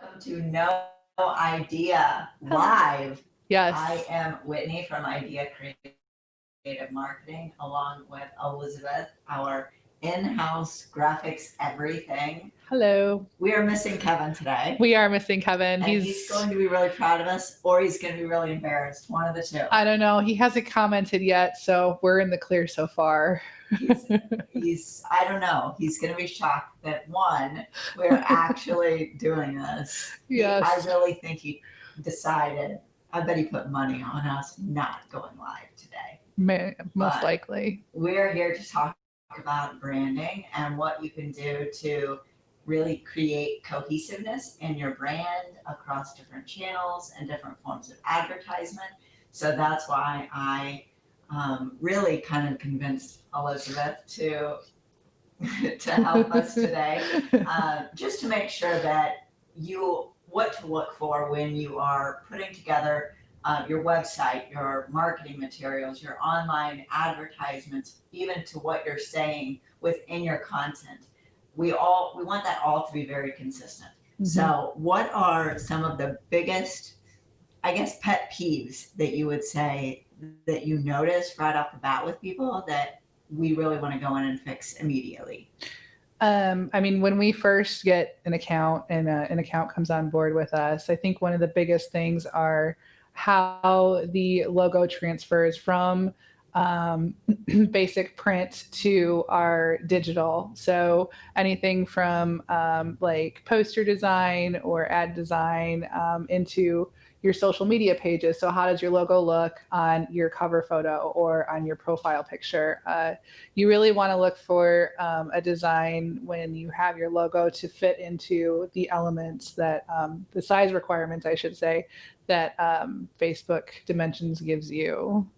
welcome to No Idea Live. Yes. I am Whitney from Idea Creative Marketing, along with Elizabeth, our in-house graphics everything. Hello. We are missing Kevin today. We are missing Kevin. And he's going to be really proud of us, or he's going to be really embarrassed. One of the two. I don't know. He hasn't commented yet, so we're in the clear so far. He's I don't know. He's going to be shocked that one, we're actually doing this. Yes. I really think he decided. I bet he put money on us not going live today. Most likely. We're here to talk about branding and what you can do to really create cohesiveness in your brand across different channels and different forms of advertisement. So that's why I really kind of convinced Elizabeth to help us today, just to make sure that what to look for when you are putting together your website, your marketing materials, your online advertisements, even to what you're saying within your content. We want that all to be very consistent. Mm-hmm. So what are some of the biggest, I guess, pet peeves that you would say that you notice right off the bat with people that we really want to go in and fix immediately? When we first get an account and an account comes on board with us, I think one of the biggest things are how the logo transfers from basic print to our digital. So anything from like poster design or ad design into your social media pages. So how does your logo look on your cover photo or on your profile picture? You really want to look for a design when you have your logo to fit into the elements that, the size requirements, I should say, that Facebook Dimensions gives you.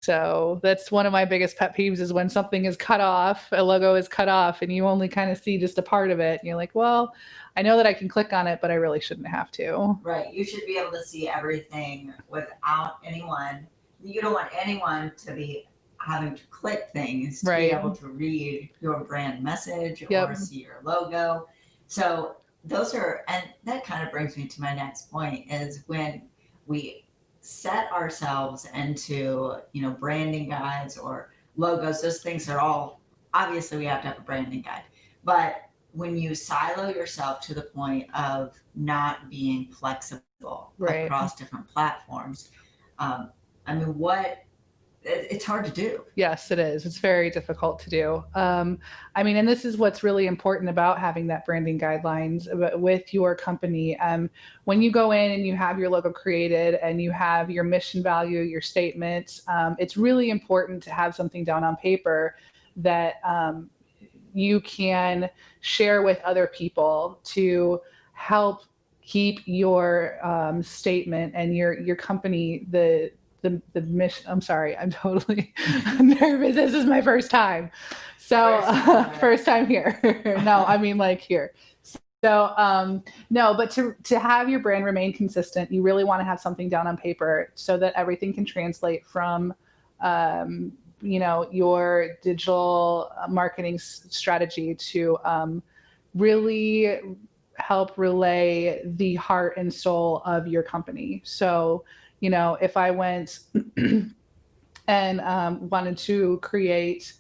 So that's one of my biggest pet peeves is when something is cut off, a logo is cut off, and you only kind of see just a part of it. And you're like, well, I know that I can click on it, but I really shouldn't have to. Right. You should be able to see everything without anyone. You don't want anyone to be having to click things to be able to read your brand message or see your logo. So and that kind of brings me to my next point is when we set ourselves into, branding guides or logos, those things are all, obviously we have to have a branding guide, but when you silo yourself to the point of not being flexible across different platforms, it's hard to do. Yes, it is. It's very difficult to do. And this is what's really important about having that branding guidelines with your company. When you go in and you have your logo created and you have your mission value, your statement, it's really important to have something down on paper that you can share with other people to help keep your statement and your company, the mission. I'm sorry, I'm totally nervous. This is my first time. So first time here. No, here. So no, but to have your brand remain consistent, you really want to have something down on paper so that everything can translate from your digital marketing strategy to really help relay the heart and soul of your company. So if I went and wanted to create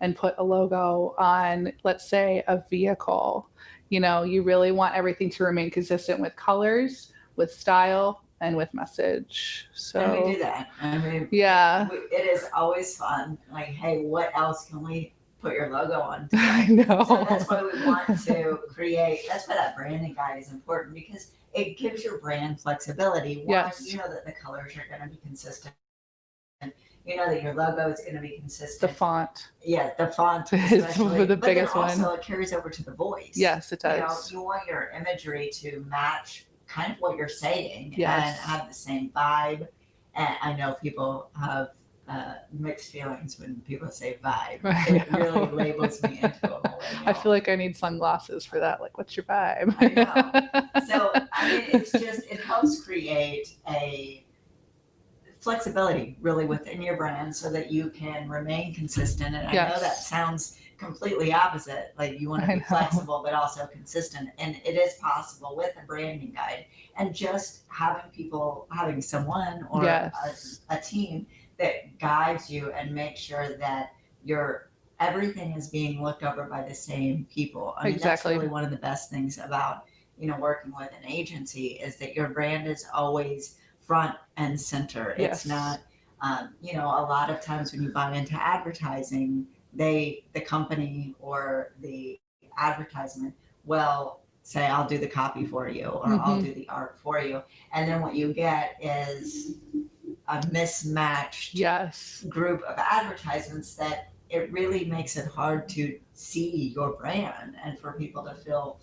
and put a logo on, let's say, a vehicle, you really want everything to remain consistent with colors, with style, and with message. So and we do that. It is always fun. Like, hey, what else can we put your logo on today? I know. So that's why we want to create. That's why that branding guide is important, because it gives your brand flexibility. One, you know that the colors are going to be consistent. You know that your logo is going to be consistent. The font. Yeah, the font is the biggest one. Also, it carries over to the voice. Yes, it does. You want your imagery to match kind of what you're saying and have the same vibe. And I know people have mixed feelings when people say vibe. It really labels me into a millennial. I feel like I need sunglasses for that. Like, what's your vibe? I know. So, it helps create a flexibility really within your brand so that you can remain consistent. And I know that sounds completely opposite. Like you want to I be know. flexible, but also consistent. And it is possible with a branding guide and just having someone or Yes. a team that guides you and makes sure that your everything is being looked over by the same people. I mean, that's Exactly. really one of the best things about, working with an agency is that your brand is always front and center. It's Yes. not, a lot of times when you buy into advertising, the company or the advertisement will say, I'll do the copy for you or I'll Hmm. do the art for you. And then what you get is a mismatched Yes. group of advertisements that it really makes it hard to see your brand and for people to feel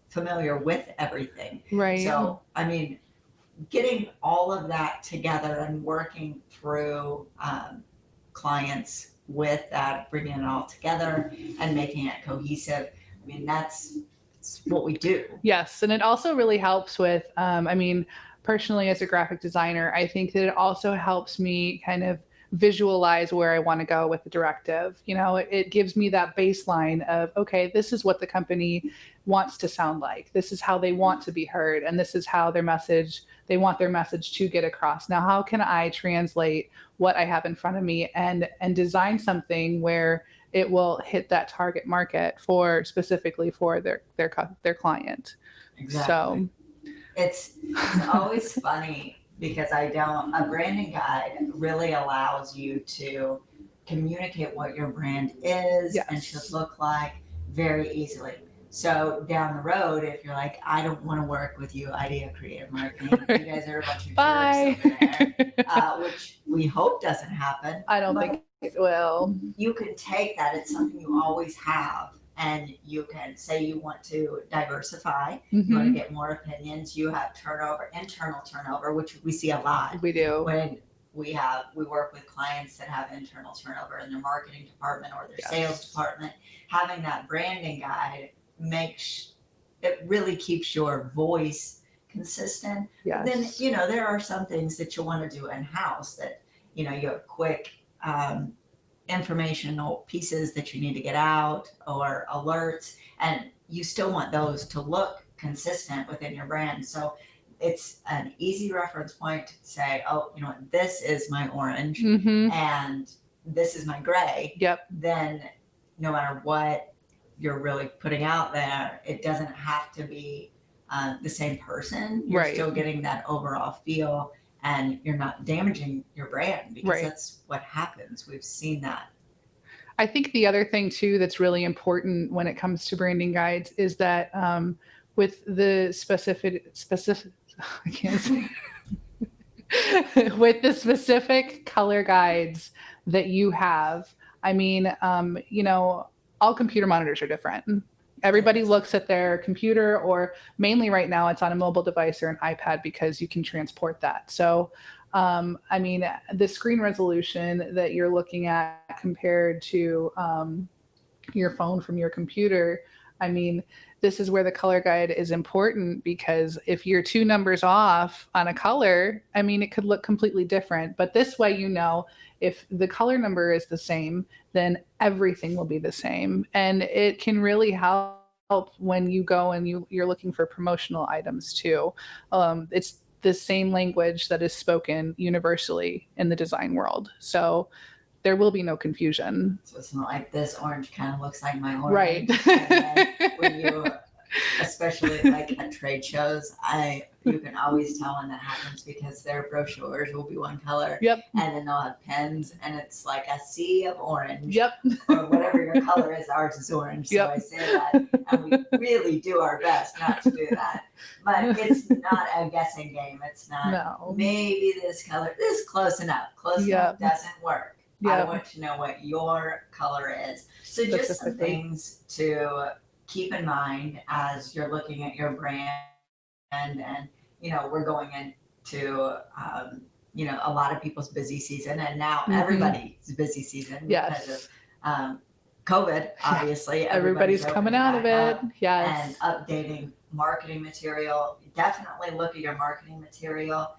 familiar with everything. Right. So, I mean, getting all of that together and working through clients with that, bringing it all together and making it cohesive. I mean, that's what we do. Yes, and it also really helps with, I mean, personally as a graphic designer, I think that it also helps me kind of visualize where I want to go with the directive. It gives me that baseline of, okay, this is what the company wants to sound like. This is how they want to be heard, and this is how they want their message to get across. Now, how can I translate what I have in front of me and design something where it will hit that target market for specifically for their client. Exactly. So It's always funny because a branding guide really allows you to communicate what your brand is and should yes. look like very easily. So down the road, if you're like, I don't want to work with you, Idea Creative Marketing, you guys are a bunch of jerks Bye. over there, which we hope doesn't happen. I don't think But it will. you can take that, it's something you always have, and you can say you want to diversify, you want to Hmm. get more opinions, you have internal turnover, which we see a lot We do. when we work with clients that have internal turnover in their marketing department or their sales Yes. department. Having that branding guide makes it really keeps your voice consistent. But then, Yes. there are some things that you want to do in house that, you have quick informational pieces that you need to get out or alerts, and you still want those to look consistent within your brand. So it's an easy reference point to say, oh, this is my orange Hmm. and this is my gray. Yep. Then no matter what you're really putting out there, it doesn't have to be the same person. You're Right. still getting that overall feel and you're not damaging your brand because Right. that's what happens. We've seen that. I think the other thing too that's really important when it comes to branding guides is that with the specific I can't say with the specific color guides that you have. I mean, all computer monitors are different. Everybody Yes. looks at their computer, or mainly right now, it's on a mobile device or an iPad because you can transport that. So, I mean, the screen resolution that you're looking at compared to your phone from your computer. I mean, this is where the color guide is important because if you're two numbers off on a color, I mean, it could look completely different. But this way, if the color number is the same, then everything will be the same. And it can really help when you go and you're looking for promotional items too. It's the same language that is spoken universally in the design world. So there will be no confusion. So it's not like this orange kind of looks like my Right. orange. And then when you, especially like at trade shows, you can always tell when that happens because their brochures will be one color Yep. and then they'll have pens and it's like a sea of orange. Yep. Or whatever your color is, ours is orange. So Yep. I say that and we really do our best not to do that. But it's not a guessing game. It's not No. maybe this color, this is close enough. Close enough Yep. doesn't work. I Yep. want to know what your color is. So just some Specifically. things to keep in mind as you're looking at your brand and we're going into a lot of people's busy season and now everybody's busy season because of Yes. COVID, obviously. Everybody's coming opening out of back it. up and Yes. updating marketing material. Definitely look at your marketing material,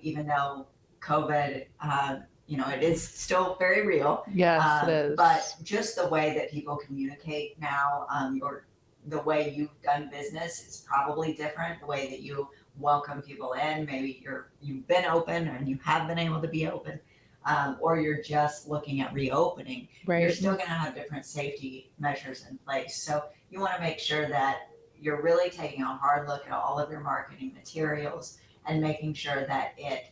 even though COVID it is still very real. Yes, it is. But just the way that people communicate now, the way you've done business is probably different. The way that you welcome people in, maybe you've been open and you have been able to be open, or you're just looking at reopening. You're Right. still going to have different safety measures in place. So you want to make sure that you're really taking a hard look at all of your marketing materials and making sure that it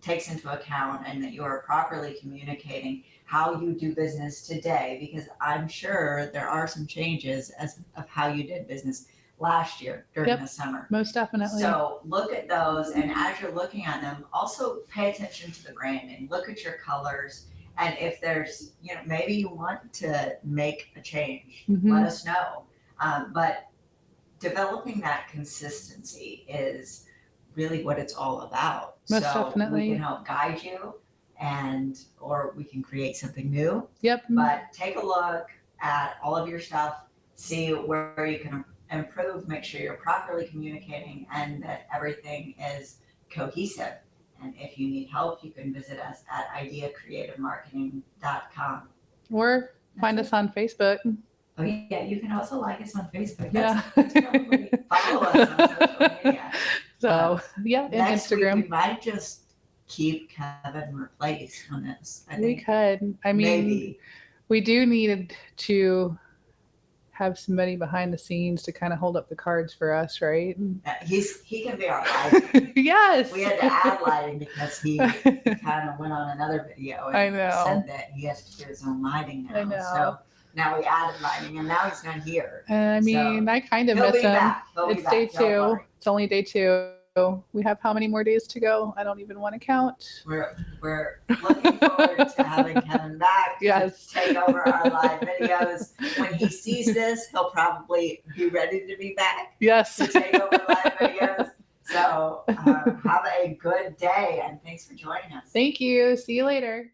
takes into account and that you are properly communicating how you do business today, because I'm sure there are some changes of how you did business last year during Yep. the summer. Most definitely. So look at those, and as you're looking at them, also pay attention to the branding. Look at your colors, and if there's, maybe you want to make a change, let us know. But developing that consistency is really what it's all about. Most so definitely. We can help guide you, or we can create something new. Yep. But take a look at all of your stuff, see where you can improve, make sure you're properly communicating and that everything is cohesive. And if you need help, you can visit us at ideacreativemarketing.com. Or find us on Facebook. Oh yeah, you can also like us on Facebook. Yeah. Follow us on social media. So yeah, and Next Instagram. week we might just keep Kevin replaced on this. I think We could. I mean, maybe we do need to have somebody behind the scenes to kind of hold up the cards for us, right? he can be our lighting. Yes. We had to add lighting because he kind of went on another video and I know. said that he has to do his own lighting now. I know. So now we added lighting, and now he's not here. I mean, I kind of He'll miss be him. back. He'll be It's back. day Don't 2. worry. It's only day 2. We have how many more days to go? I don't even want to count. We're looking forward to having Kevin back. Yes. To take over our live videos. When he sees this, he'll probably be ready to be back. Yes. To take over live videos. So have a good day, and thanks for joining us. Thank you. See you later.